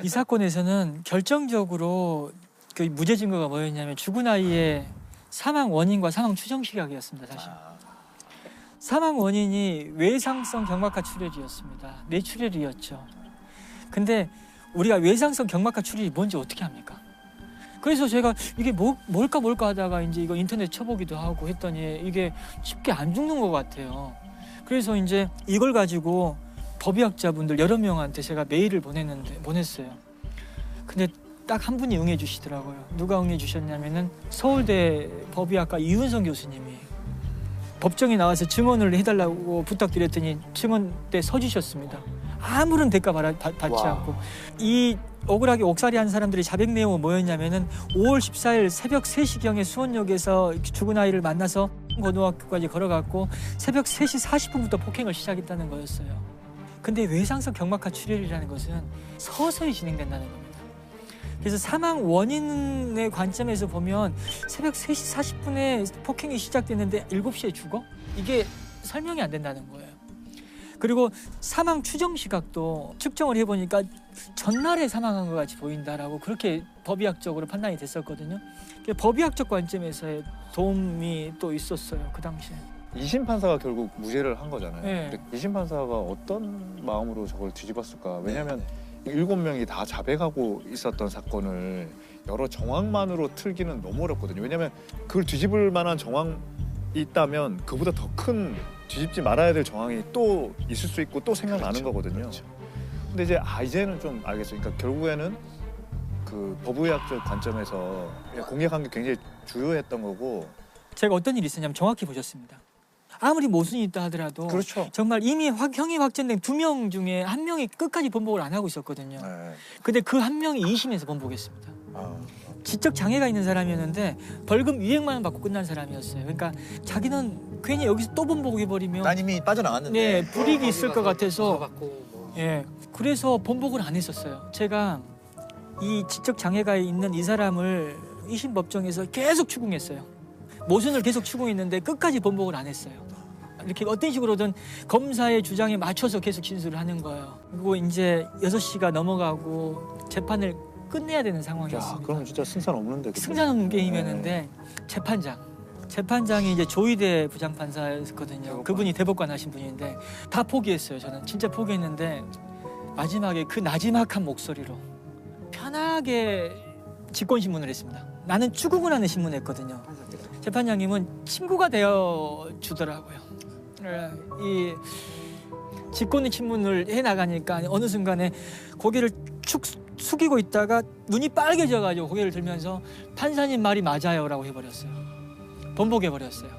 이 사건에서는 결정적으로 그 무죄 증거가 뭐였냐면 죽은 아이의 사망 원인과 사망 추정 시각이었습니다. 사실 사망 원인이 외상성 경막하 출혈이었습니다. 뇌출혈이었죠. 근데 우리가 외상성 경막하 출혈이 뭔지 어떻게 합니까? 그래서 제가 이게 뭘까 하다가 이제 이거 인터넷 쳐보기도 하고 했더니 이게 쉽게 안 죽는 것 같아요. 그래서 이제 이걸 가지고 법의학자분들 여러 명한테 제가 메일을 보냈어요. 근데 딱 한 분이 응해 주시더라고요. 누가 응해 주셨냐면은 서울대 법의학과 이윤성 교수님이 법정에 나와서 증언을 해달라고 부탁드렸더니 증언 때 서주셨습니다. 아무런 대가 받지 않고. 이 억울하게 옥살이한 사람들의 자백 내용은 뭐였냐면은 5월 14일 새벽 3시경에 수원역에서 죽은 아이를 만나서 고등학교까지 걸어갔고 새벽 3시 40분부터 폭행을 시작했다는 거였어요. 근데 외상성 경막하 출혈이라는 것은 서서히 진행된다는 겁니다. 그래서 사망 원인의 관점에서 보면 새벽 3시 40분에 폭행이 시작됐는데 7시에 죽어? 이게 설명이 안 된다는 거예요. 그리고 사망 추정 시각도 측정을 해보니까 전날에 사망한 것 같이 보인다라고 그렇게 법의학적으로 판단이 됐었거든요. 법의학적 관점에서의 도움이 또 있었어요. 그 당시에. 2심 판사가 결국 무죄를 한 거잖아요. 네. 근데 2심 판사가 어떤 마음으로 저걸 뒤집었을까? 왜냐하면 7명이 다 자백하고 있었던 사건을 여러 정황만으로 틀기는 너무 어렵거든요. 왜냐하면 그걸 뒤집을 만한 정황이 있다면 그보다 더 큰 뒤집지 말아야 될 정황이 또 있을 수 있고 또 생각나는 거거든요. 그렇죠. 근데 이제 이제는 좀 알겠어요. 그러니까 결국에는 그 법의학적 관점에서 공개한 게 굉장히 주요했던 거고. 제가 어떤 일이 있었냐면 정확히 보셨습니다. 아무리 모순이 있다 하더라도 그렇죠. 정말 이미 형이 확정된 2명 중에 1명이 끝까지 번복을 안 하고 있었거든요. 네. 근데 그 1명이 2심에서 번복했습니다. 아. 지적 장애가 있는 사람이었는데 벌금 200만 원 받고 끝난 사람이었어요. 그러니까 자기는 괜히 여기서 또 번복해버리면 따님이 빠져나갔는데. 네, 불이익이 있을 것 같아서 받고 뭐. 예, 그래서 번복을 안 했었어요. 제가 이 지적 장애가 있는 이 사람을 2심 법정에서 계속 추궁했어요. 모순을 계속 추궁했는데 끝까지 번복을 안 했어요. 이렇게 어떤 식으로든 검사의 주장에 맞춰서 계속 진술을 하는 거예요. 그리고 이제 6시가 넘어가고 재판을 끝내야 되는 야, 상황이었습니다. 그럼 진짜 승산 없는데. 그때. 승산 없는 게임이었는데 재판장이 이제 조희대 부장판사였거든요. 그분이 대법관 하신 분인데 다 포기했어요. 저는 진짜 포기했는데 마지막에 그 나지막한 목소리로 편하게 직권신문을 했습니다. 나는 추궁을 하는 신문을 했거든요. 재판장님은 친구가 되어 주더라고요. 이 직권의 신문을 해 나가니까 어느 순간에 고개를 축 숙이고 있다가 눈이 빨개져가지고 고개를 들면서 판사님 말이 맞아요라고 해버렸어요. 번복해버렸어요.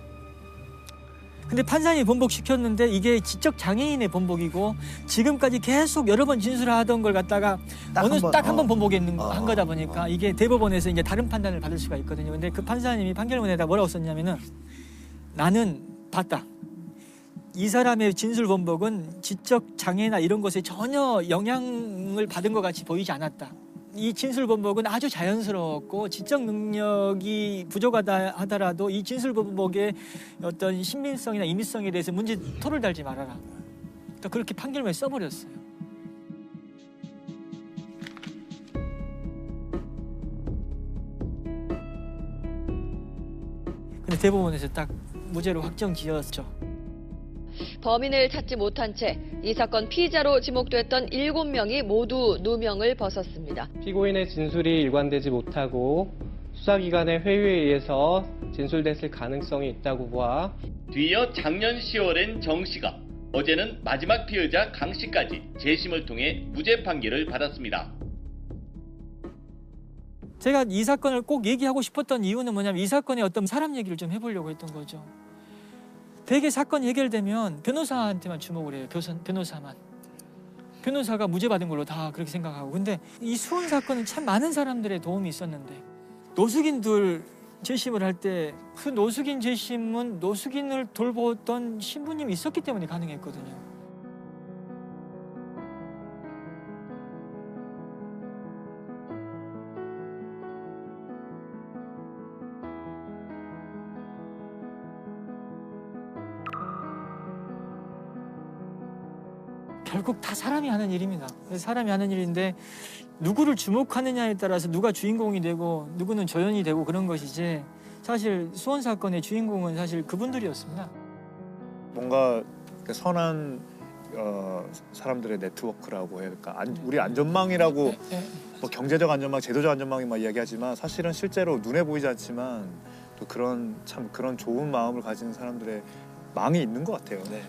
근데 판사님이 번복시켰는데 이게 지적 장애인의 번복이고 지금까지 계속 여러 번 진술하던 걸 갖다가 딱 한 번 번복한 거다 보니까 이게 대법원에서 이제 다른 판단을 받을 수가 있거든요. 근데 그 판사님이 판결문에다 뭐라고 썼냐면은 나는 봤다. 이 사람의 진술 번복은 지적 장애나 이런 것에 전혀 영향을 받은 것 같이 보이지 않았다. 이 진술 번복은 아주 자연스러웠고 지적 능력이 부족하다 하더라도 이 진술 번복의 어떤 신빙성이나 임의성에 대해서 문제 토를 달지 말아라. 또 그렇게 판결문에 써버렸어요. 근데 대법원에서 딱 무죄로 확정 지었죠. 범인을 찾지 못한 채 이 사건 피의자로 지목됐던 7명이 모두 누명을 벗었습니다. 피고인의 진술이 일관되지 못하고 수사기관의 회유에 의해서 진술됐을 가능성이 있다고 보아 뒤이어 작년 10월엔 정 씨가 어제는 마지막 피의자 강 씨까지 재심을 통해 무죄 판결을 받았습니다. 제가 이 사건을 꼭 얘기하고 싶었던 이유는 뭐냐면 이 사건의 어떤 사람 얘기를 좀 해보려고 했던 거죠. 대개 사건이 해결되면 변호사한테만 주목을 해요. 변호사만. 변호사가 무죄 받은 걸로 다 그렇게 생각하고. 근데 이 수원 사건은 참 많은 사람들의 도움이 있었는데 노숙인들 재심을 할 때 그 노숙인 재심은 노숙인을 돌보던 신부님이 있었기 때문에 가능했거든요. 결국 다 사람이 하는 일입니다. 사람이 하는 일인데 누구를 주목하느냐에 따라서 누가 주인공이 되고 누구는 조연이 되고 그런 것이지 사실 수원 사건의 주인공은 사실 그분들이었습니다. 뭔가 선한 사람들의 네트워크라고 해야 될까? 우리 안전망이라고 뭐 경제적 안전망, 제도적 안전망이 막 이야기하지만 사실은 실제로 눈에 보이지 않지만 또 그런 참 그런 좋은 마음을 가진 사람들의 망이 있는 것 같아요. 네.